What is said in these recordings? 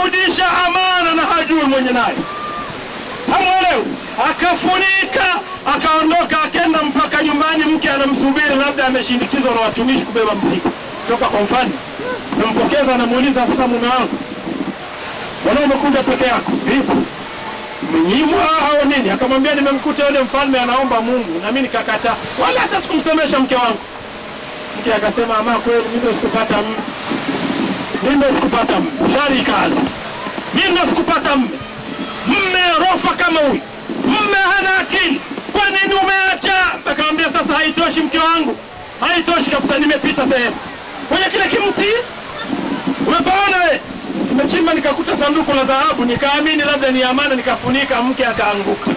Udisha amana na hajui mwenye naye. Hamuelewi. Akafunika, akaondoka, akaenda mpaka nyumbani, mke anamsubiri, labda ameshindikizwa na watumishi kubeba mzigo. Toka kwa mfano. Nampokeza, anamuuliza, sasa mume wangu, mbona umekuja peke yako? Vipi? Mnyimwa au nini? Akamwambia, nimemkuta yule mfalme anaomba Mungu na mimi nikakataa. Wala hata sikumsemesha mke wangu. Mke akasema, ama kweli mimi ndo sikupata mume. Mimi ndo sikupata mume. Shari kazi. Mimi ndo sikupata mume. Mume rofa kama huyu. Mume hana akili. Kwa nini umeacha? Akamwambia, sasa haitoshi mke wangu. Haitoshi kabisa, nimepita sehemu. Kwenye kile kimti umepaona wewe? Nimechimba nikakuta sanduku la dhahabu, nikaamini labda ni amana, nikafunika, mke akaanguka.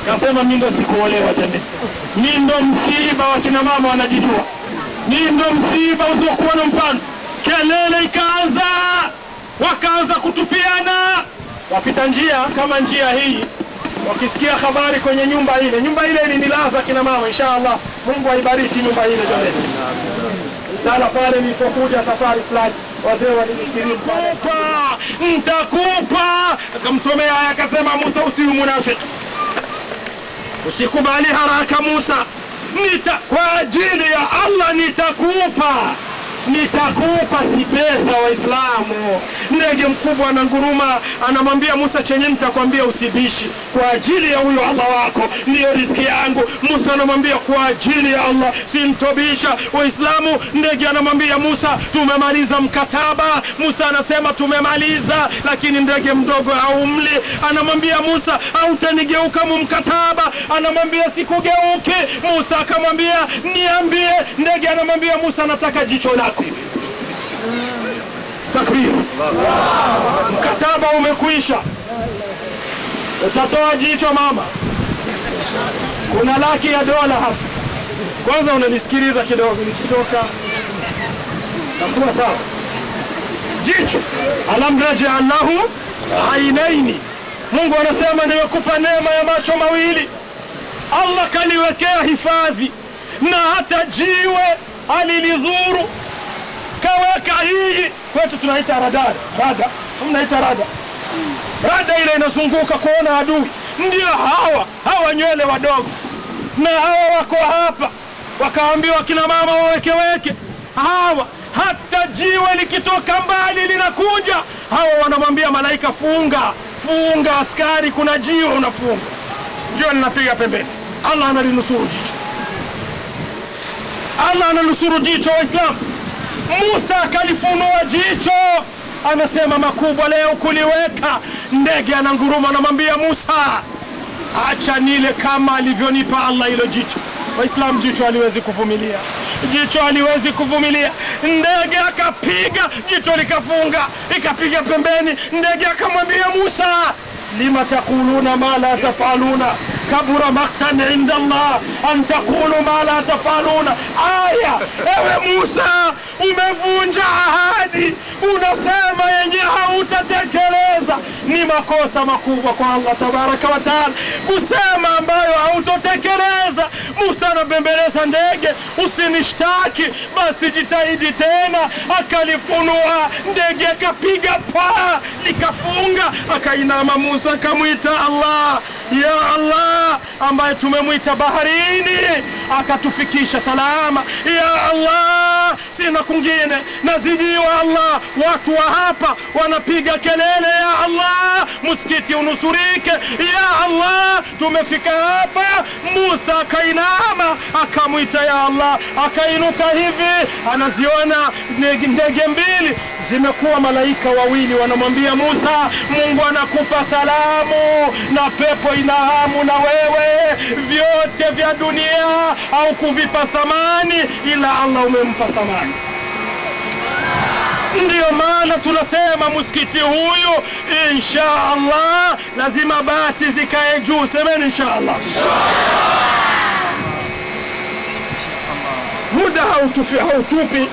Akasema, mimi ndo sikuolewa tena. Mimi ndo msiba wa kina mama wanajijua. Mimi ndo msiba usiokuwa na mfano. Kelele ikaanza. Wakaanza kutupiana. Wapita njia kama njia hii, wakisikia habari kwenye nyumba ile. Nyumba ile ilinilaza kina mama, inshallah. Mungu aibariki nyumba ile jamani. Dala pale nilipokuja safari fulani, wazee walinikirim, nitakupa. Akamsomea aya, akasema, Musa usiwe munafiki. Usikubali haraka Musa. Kwa ajili ya Allah nitakupa. Nitakupa si pesa Waislamu. Ndege mkubwa na nguruma, anamwambia Musa, chenye nitakwambia usibishi. Kwa ajili ya huyo Allah wako ndio riziki yangu. Musa anamwambia, kwa ajili ya Allah sintobisha. Waislamu, ndege anamwambia Musa, tumemaliza mkataba. Musa anasema tumemaliza, lakini ndege mdogo haumli. Anamwambia Musa, hautanigeuka mkataba. Anamwambia sikugeuke. Musa akamwambia, niambie. Ndege anamwambia Musa, nataka jicho lako. Takbir. Mkataba umekwisha. Utatoa jicho mama. Kuna $100,000 hapa. Kwanza unanisikiliza kidogo, nikitoka nakuwa sawa. Jicho. Alam raj'a lahu ainaini. Mungu anasema nimekupa neema ya macho mawili. Allah kaliwekea hifadhi, na hata jiwe alilidhuru. Kaweka hii kwetu tunaita radar. Mnaita rada. Rada ile inazunguka kuona adui. Ndio hawa nywele wadogo. Na hawa wako hapa. Wakaambiwa kina mama waweke. Hawa hata jiwe likitoka mbali linakuja. Hawa wanamwambia malaika, funga askari, kuna jiwe unafunga. Jiwe linapiga pembeni. Allah analinusuru jicho. Allah analinusuru jicho Waislamu. Musa kalifunua jicho. Anasema, makubwa leo kuliweka. Ndege ananguruma, anamwambia Musa, acha nile kama alivyonipa Allah hilo jicho. Waislamu, jicho haliwezi kuvumilia. Ndege akapiga, jicho likafunga, ikapiga pembeni. Ndege akamwambia Musa, lima taquluna ma la tafaluna, kabura maqtan inda Allah an taqulu ma la tafaluna. Aya, ewe Musa, umevunja ahadi, unasema yenye hautatekeleza. Ni makosa makubwa kwa Allah tabaraka wa taala kusema ambayo hautotekeleza. Musa anabembeleza ndege, usinishtaki, basi jitahidi tena. Akalifunua, ndege akapiga paa, likafunga. Akainama Musa, akamwita Allah, ya Allah, ambaye tumemwita baharini, akatufikisha salama. Ya Allah, sina kungine, nazidiwa Allah. Watu wa hapa wanapiga kelele, ya Allah, msikiti unusurike. Ya Allah, tumefika hapa. Musa akainama, akamwita ya Allah, akainuka hivi, anaziona ndege mbili zimekuwa malaika wawili, wanamwambia Musa, Mungu anakupa salamu na pepo inahamu na wewe. Vyote vya dunia au kuvipa thamani, ila Allah umempa thamani. Ndio maana tunasema msikiti huyu insha Allah lazima bati zikae juu. Semeni insha Allah. Muda hautupi,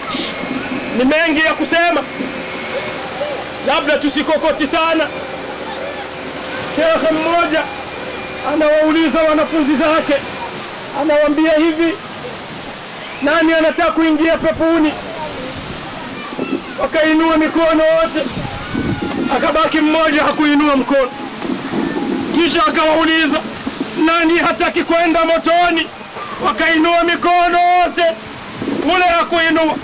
ni mengi ya kusema, labda tusikokoti sana. Shekhe mmoja anawauliza wanafunzi zake, anawaambia hivi, nani anataka kuingia peponi? Wakainua mikono wote. akabaki mmoja hakuinua mkono. Kisha akawauliza nani hataki kwenda motoni, wakainua mikono wote, ule hakuinua.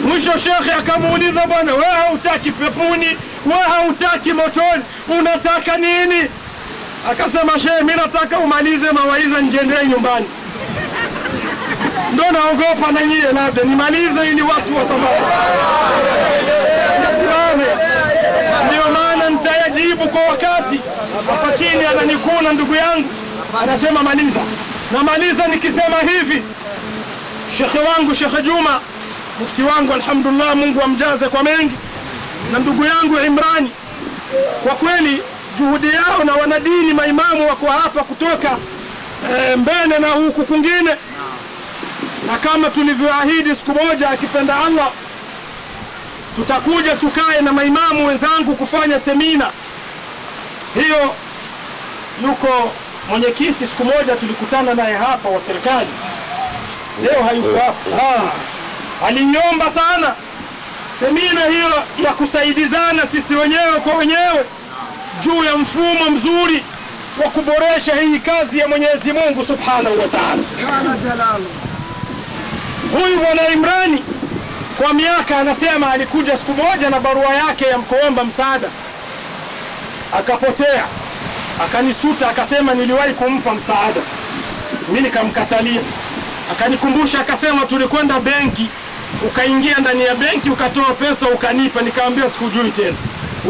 Mwisho shekhe akamuuliza, bwana wewe hautaki peponi, wewe hautaki motoni, unataka nini? Akasema, shehe mimi nataka umalize mawaidha njendee nyumbani. Ndio naogopa na nyie labda nimalize ili watu wasambaze. Nisimame. Ndio maana nitayajibu kwa wakati. Hapa chini ananikuna ndugu yangu, anasema maliza. Na maliza nikisema hivi, shekhe wangu Sheikh Juma, mufti wangu alhamdulillah, Mungu amjaze kwa mengi, na ndugu yangu Imrani, kwa kweli juhudi yao na wanadini maimamu wako hapa kutoka Mbene na huku kwingine, na kama tulivyoahidi siku moja akipenda Allah tutakuja tukae na maimamu wenzangu kufanya semina hiyo. Yuko mwenyekiti siku moja tulikutana naye hapa wa serikali, leo hayuko hapa. Aliniomba sana semina hiyo ya kusaidizana sisi wenyewe kwa wenyewe juu ya mfumo mzuri wa kuboresha hii kazi ya Mwenyezi Mungu Subhanahu wa Ta'ala. Huyu bwana Imrani kwa miaka anasema alikuja siku moja na barua yake ya kuomba msaada, akapotea, akanisuta, akasema niliwahi kumpa msaada, mimi nikamkatalia. Akanikumbusha akasema tulikwenda benki, ukaingia ndani ya benki ukatoa pesa ukanipa, nikamwambia sikujui tena,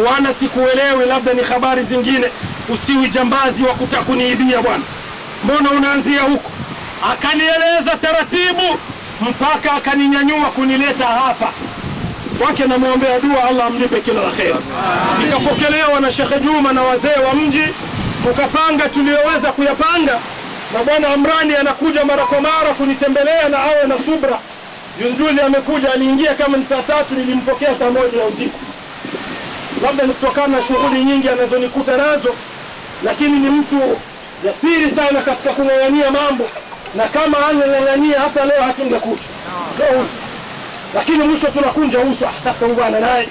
wala sikuelewi, labda ni habari zingine, usiwi jambazi wa kutakuniibia bwana, mbona unaanzia huko? Akanieleza taratibu mpaka akaninyanyua kunileta hapa wake, na muombea dua Allah amlipe kila la kheri. Nikapokelewa na Sheikh Juma na wazee wa mji, tukapanga tuliyoweza kuyapanga, na bwana Amrani anakuja mara kwa mara kunitembelea na awe na subra. Juzi amekuja, aliingia kama ni saa 3, nilimpokea saa 1 ya usiku. Labda ni kutokana na shughuli nyingi anazonikuta nazo, lakini ni mtu jasiri sana katika kung'ang'ania mambo, na kama angeng'ang'ania hata leo hatungekuja. Lakini mwisho tunakunja uso, sasa bwana naye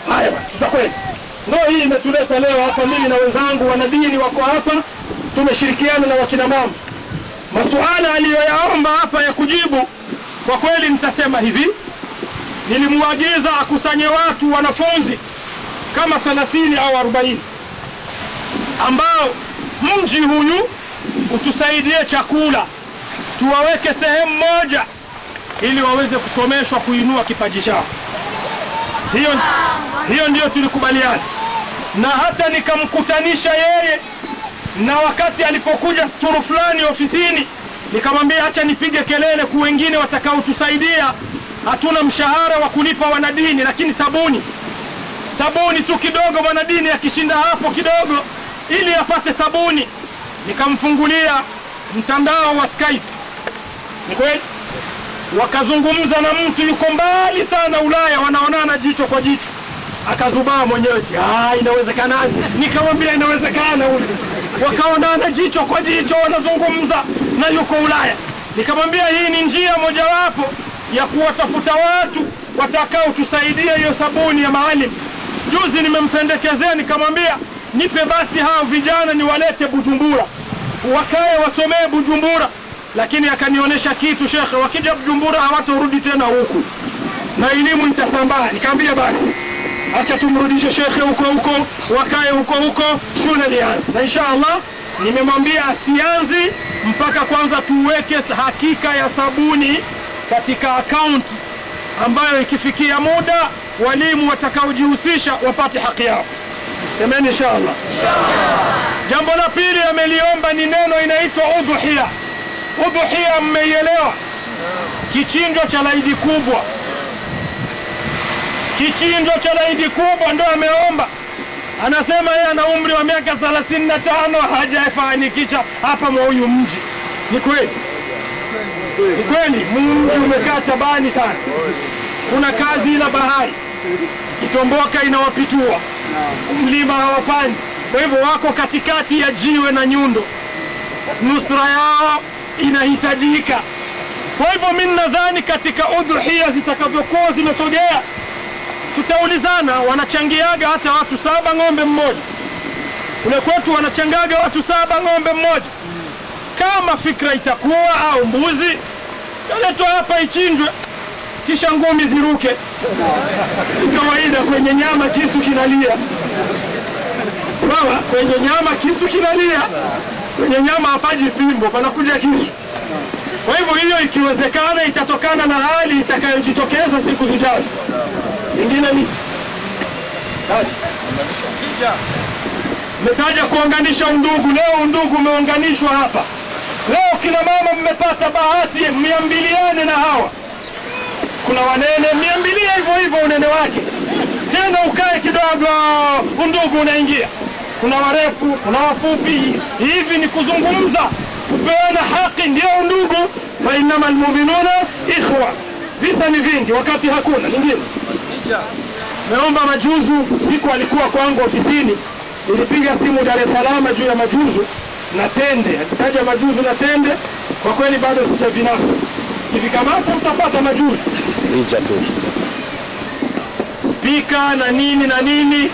haya tutakwenda. Ndio hii imetuleta leo hapa, mimi na wenzangu wanadini wako hapa, tumeshirikiana na wakina mama. Masuala aliyoyaomba hapa ya kujibu, kwa kweli nitasema hivi, nilimwagiza akusanye watu wanafunzi kama 30 au 40 ambao mji huyu utusaidie chakula, tuwaweke sehemu moja ili waweze kusomeshwa kuinua kipaji chao. Hiyo ndio tulikubaliana, na hata nikamkutanisha yeye na wakati alipokuja turu fulani ofisini, nikamwambia acha nipige kelele kwa wengine watakao tusaidia, hatuna mshahara wa kulipa wanadini, lakini sabuni tu kidogo wanadini akishinda hapo kidogo ili apate sabuni. Nikamfungulia mtandao wa Skype, ni kweli wakazungumza na mtu yuko mbali sana Ulaya, wanaonana jicho kwa jicho. Akazubaa mwenyewe, inawezekana? Nikamwambia inawezekana. Ule wakaonana jicho kwa jicho, wanazungumza na yuko Ulaya. Nikamwambia hii ni njia mojawapo ya kuwatafuta watu watakao tusaidia hiyo sabuni ya Maalim. Juzi nimempendekezea, nikamwambia nipe basi hao vijana niwalete Bujumbura, wakae wasomee Bujumbura. Lakini akanionyesha kitu, shekhe, wakija Bujumbura hawatarudi tena huku na elimu itasambaa. Nikamwambia basi acha tumrudishe shekhe huko wakae huko, shule lianze. Na inshallah nimemwambia asianzi mpaka kwanza tuweke hakika ya sabuni katika account, ambayo ikifikia muda walimu watakaojihusisha wapate haki yao. Semeni inshallah. Jambo la pili ameliomba ni neno inaitwa udhuhia. Udhuhia mmeielewa? Kichinjo cha laidi kubwa. Kichinjo cha laidi kubwa ndio ameomba. Anasema yeye ana umri wa miaka 35 hajafanikisha hapa mwa huyu mji. Ni kweli? Ni kweli, mji umekaa tabani sana. Kuna kazi ila bahari, Kitomboka inawapitua, mlima hawapandi. Kwa hivyo wako katikati ya jiwe na nyundo, nusra yao inahitajika. Kwa hivyo mimi nadhani katika udhuhia zitakavyokuwa zimesogea, tutaulizana, wanachangiaga hata watu 7 ng'ombe mmoja. Kule kwetu wanachangaga watu 7 ng'ombe mmoja. Kama fikra itakuwa au mbuzi, taletwa hapa ichinjwe, kisha ngumi ziruke. Kawaida kwenye nyama kisu kinalia. Sawa, kwenye nyama kisu kinalia. Kwenye nyama hapaji fimbo, panakuja kisu. Kwa hivyo hiyo ikiwezekana itatokana na hali itakayojitokeza siku zijazo. Ingine ni metaja kuunganisha undugu. Leo undugu umeunganishwa hapa. Leo kina mama mmepata bahati, mmeambiliane na hawa. Kuna wanene mmeambilia hivyo hivyo unene wake. Tena ukae kidogo undugu unaingia. Kuna warefu, kuna wafupi. Hivi ni kuzungumza, kupeana haki, ndio undugu. Fa innamal mu'minuna ikhwa. Visa ni vingi wakati hakuna nyingine. Naomba majuzu, siku alikuwa kwangu ofisini, nilipiga simu Dar es Salaam juu ya majuzu na tende. Akitaja majuzu na tende, kwa kweli bado sijavinasa. Kivikamata mtapata majuzu. Nija tu. Spika na nini.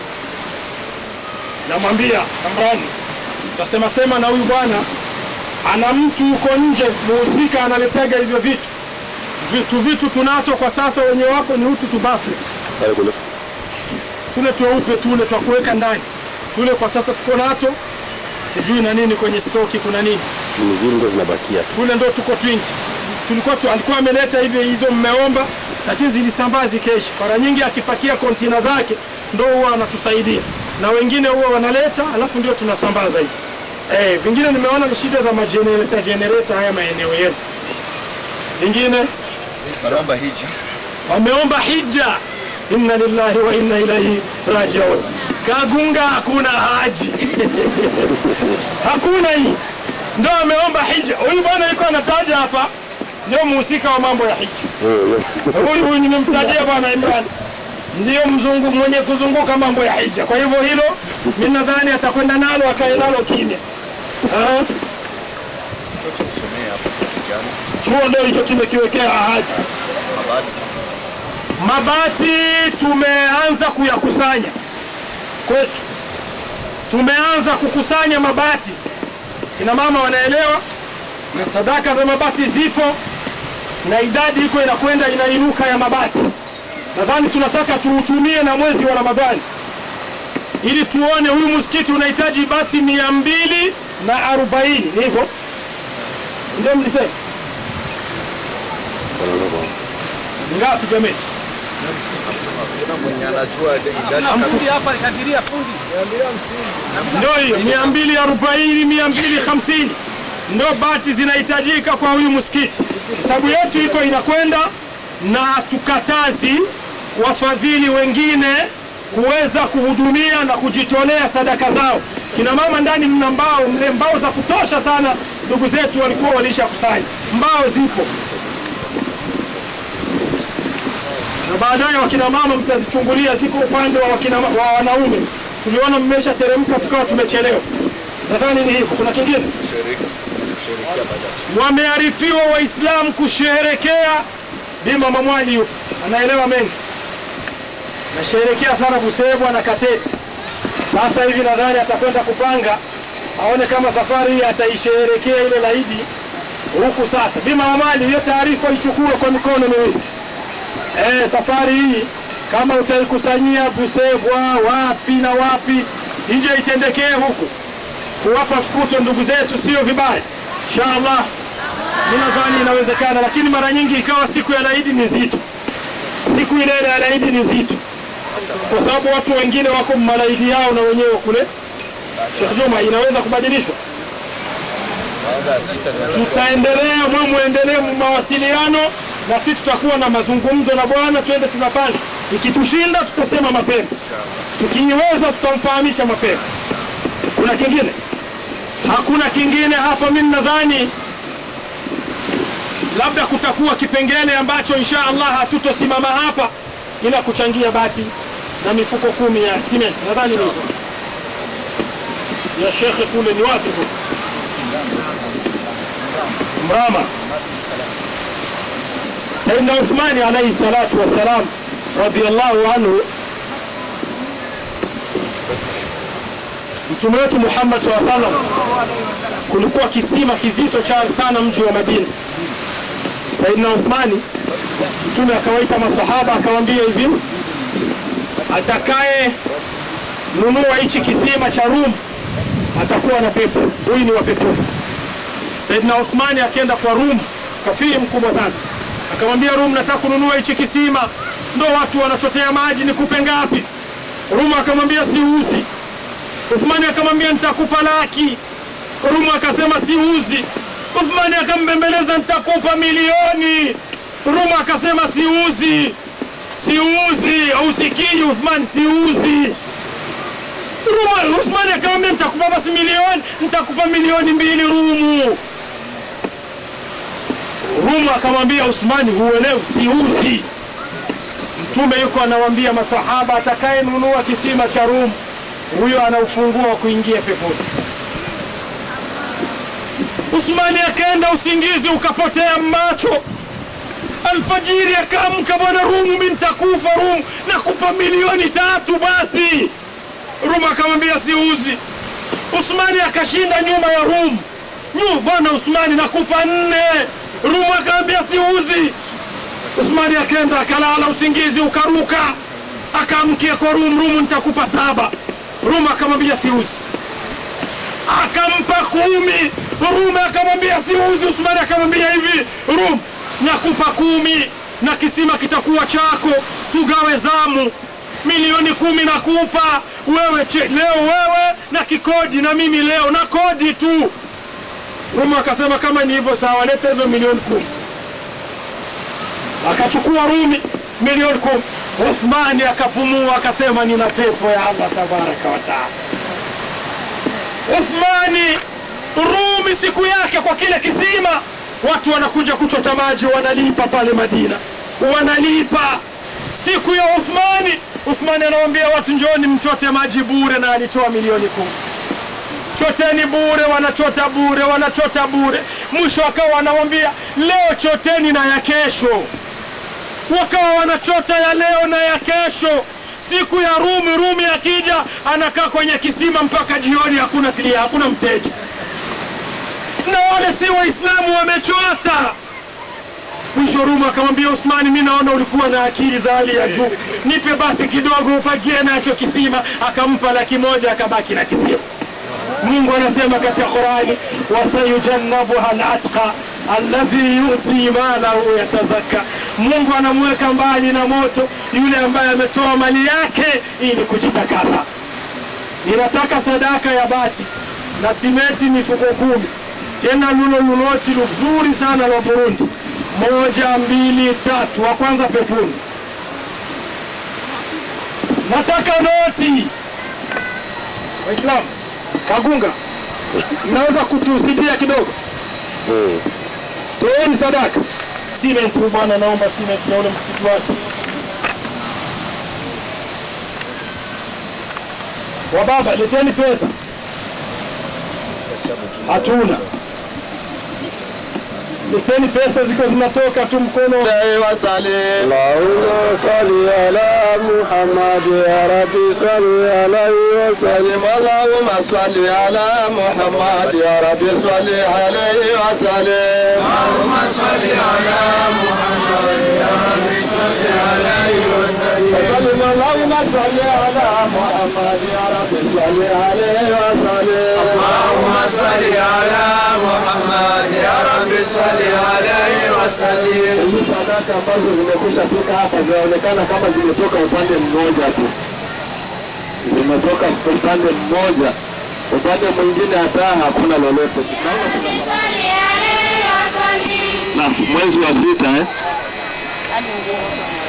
Namwambia Kamrani, tutasema na huyu bwana ana mtu yuko nje, muhusika analetega hivyo vitu tunato kwa sasa, wenye wako ni utu tubafu. Tule tuupe tule twa kuweka ndani. Tule kwa sasa tuko nato. Sijui na nini kwenye stoki kuna nini. Mzingo zinabakia. Tule ndo tuko twingi. Alikuwa ameleta hivi hizo mmeomba, lakini zilisambazi kesho. Mara nyingi akipakia kontina zake ndo huwa anatusaidia. Na wengine huwa wanaleta alafu ndio tunasambaza hivi. Vingine nimeona ni shida za generator haya maeneo yetu. Vingine wameomba hija. Inna lillahi wa inna ilaihi raji'un. Kagunga hakuna haji. Hakuna hii. Ndio ameomba hija. Huyu bwana yuko anataja hapa ndio muhusika wa mambo ya hija. Huyu nimemtajia bwana Imran. Ndio mzungu mwenye kuzunguka mambo ya hija. Kwa hivyo hilo mimi nadhani atakwenda nalo akae nalo kimya. Chuo ndio hicho kimekiwekea ahadi. Mabati tumeanza kuyakusanya kwetu. Tumeanza kukusanya mabati. Kina mama wanaelewa, na sadaka za mabati zipo, na idadi iko inakwenda inainuka ya mabati. Nadhani tunataka tuutumie na mwezi wa Ramadhani ili tuone huyu msikiti unahitaji bati 240. Hivyo ndio mlisema ngapi jamani? Ndio hiyo 240 250 ndio bati zinahitajika kwa huyu msikiti. Sababu yetu iko inakwenda, na tukatazi wafadhili wengine kuweza kuhudumia na kujitolea sadaka zao. Kina mama ndani mna mbao za kutosha sana. Ndugu zetu walikuwa walishakusanya mbao, zipo. Na baadaye wakina mama mtazichungulia, ziko upande wa wanaume. Tuliona mmesha teremka tukawa tumechelewa. Nadhani ni hivyo. Kuna kingine? Wamearifiwa Waislamu kusherehekea. Bima Mamwali yupo, anaelewa mengi. Nasherehekea sana Busebwa na Kateti. Sasa hivi nadhani atakwenda kupanga aone kama safari hii ataisherehekea ile laidi huku sasa. Bima Mamwali, hiyo taarifa ichukue kwa mikono miwili. Safari hii kama utaikusanyia Busebwa wapi na wapi, ije itendekee huku kuwapa fukuto ndugu zetu, sio vibaya. Inshallah ninadhani inawezekana, lakini mara nyingi ikawa siku ya Eid ni nzito. Siku ile ya Eid ni nzito kwa sababu watu wengine wako malaidi yao na wenyewe kule. Sheikh Juma, inaweza kubadilishwa. Tutaendelea, muendelee mawasiliano, na sisi tutakuwa na mazungumzo na bwana, twende tunapasha. Ikitushinda tutasema mapema, tukiweza tutamfahamisha mapema. Kuna kingine? Hakuna kingine hapa. Mimi nadhani labda kutakuwa kipengele ambacho insha Allah hatutosimama hapa ila kuchangia bati na mifuko 10 ya cement. Nadhani hivyo. Ya Sheikh kule ni wapi huko? Mrama. Sayyidina Uthmani alayhi salatu wasalam radhiyallahu anhu, Mtume wetu Muhammad sallallahu alaihi wasallam, kulikuwa kisima kizito sana mji wa Madina. Saidina Uthmani, Mtume akawaita maswahaba akawaambia hivi, atakaye nunua hichi kisima cha Rum atakuwa na pepo, huyu ni wa pepo. Saidina Uthmani akaenda kwa Rum, kafiri mkubwa sana, akamwambia Rum, nataka kununua hichi kisima, ndo watu wanachotea maji, nikupe ngapi? Rum akamwambia siuzi. Uthmani akamwambia nitakupa laki. Rum akasema siuzi. Uthmani akambembeleza nitakupa milioni. Rum akasema siuzi. Usikii Uthmani, siuzi. Uthmani akamwambia nitakupa basi milioni, nitakupa milioni 2 Rumu. Rum akamwambia Uthmani, huelewi, siuzi. Mtume yuko anawaambia masahaba, atakaye nunua kisima cha Rum, huyo ana ufunguo wa kuingia peponi. Uthmani akaenda, usingizi ukapotea macho. Alfajiri akaamka, bwana Rum, mimi nitakufa Rum, nakupa milioni 3 basi. Rum akamwambia siuzi. Uthmani akashinda nyuma ya Rum. Bwana Uthmani, nakupa 4. Rum akamwambia siuzi. Uthmani akaenda akalala, usingizi ukaruka. Akamkia kwa Rum, nitakupa 7. Rum akamwambia siuzi. Akampa 10. Rum akamwambia siuzi. Uthmani akamwambia hivi, Rum, nakupa 10 na kisima kitakuwa chako, tugawe zamu. Milioni 10 nakupa wewe leo, wewe na kikodi, na mimi leo na kodi tu. Rum akasema kama ni hivyo sawa, leta hizo milioni 10. Akachukua Rumi milioni 10. Uthmani akapumua akasema nina pepo ya Allah tabaraka wa taala. Uthmani, Rumi siku yake kwa kile kisima, watu wanakuja kuchota maji, wanalipa pale Madina, wanalipa. Siku ya Uthmani anawaambia watu njooni mchote maji bure, na alitoa milioni 10. Choteni bure, wanachota bure. Mwisho akawa anawaambia leo choteni na ya kesho. Wakawa wanachota ya leo na ya kesho. Siku ya Rumi akija anakaa kwenye kisima mpaka jioni, hakuna mteja. Na wale si Waislamu wamechota. Mwisho Rumi akamwambia Uthmani, mimi naona ulikuwa na akili za hali ya juu, nipe basi kidogo upagie nacho kisima. Akampa 100,000 akabaki na kisima. Mungu anasema katika Qur'ani, wasayujannabuha al-atqa alladhi yu'ti malahu yatazakka. Mungu anamweka mbali na moto yule ambaye ametoa mali yake ili kujitakasa. Ninataka sadaka ya bati na simenti mifuko 10. Tena lunoti nzuri sana la Burundi. 1, 2, 3. Wa kwanza peponi. Nataka noti. Waislamu, Kagunga, mnaweza kutusaidia kidogo? Toeni sadaka. Cement bwana, naomba cement na ule msikiti wake. Wababa, leteni pesa. Hatuna. Leteni pesa, ziko zinatoka tu mkono. Allahumma salli ala Muhammad ya Rabbi salli alayhi wa sallim. Allahumma salli ala Muhammad ya Rabbi salli alayhi wa sallim. Allahumma salli ala Muhammad ya Rabbi salli alayhi wa sallim. Allahumma salli ala Muhammad ya Rabbi salli alayhi wa sallim. Allahumma salli ala Muhammad ya Rabbi salli alayhi wa sallim. Sadaka ambazo zimekwisha toka hapa zinaonekana kama zimetoka upande mmoja tu. Zimetoka upande mmoja. Upande mwingine hata hakuna lolote. Na mwezi wa 6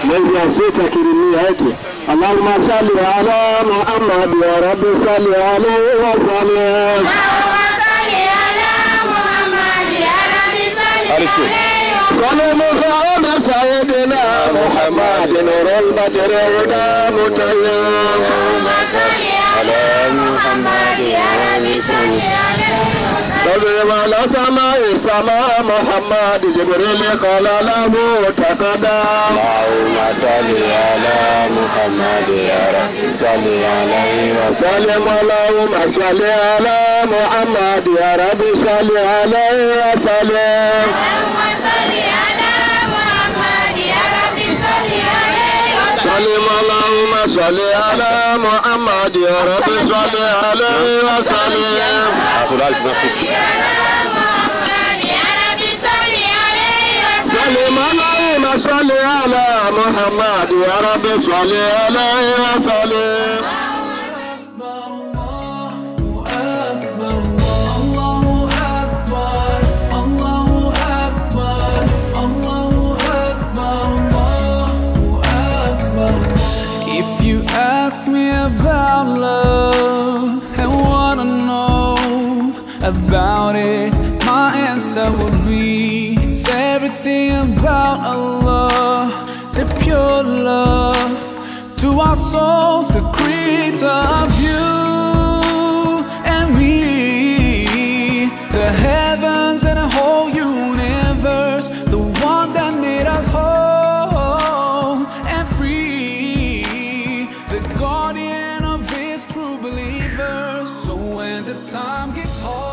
mwezi wa 6 kirimia eti Allahumma salli ala Muhammad ya Rabbi salli alayhi wa sallim. Allahumma salli ala Muhammad ya Rabbi salli alayhi wa sallim. سيدنا محمد نور البدر هدى متيم. اللهم صل على محمد يا رب صل عليه وسلم. وزم على سماء سماء محمد جبريل قال له تقدم اللهم صل على محمد يا رب صل عليه وسلم اللهم صل على محمد يا رب صل عليه وسلم اللهم صل على محمد يا رب صل عليه وسلم اللهم صل على محمد يا رب صل عليه وسلم سلم اللهم صل على محمد يا رب صل عليه وسلم If you ask me about love and wanna know about it, my answer would be it's everything about Allah, the pure love to our souls, the creator of you and me, the heavens and the whole universe, the one that made us whole and free, the guardian of his true believers. So when the time gets hard,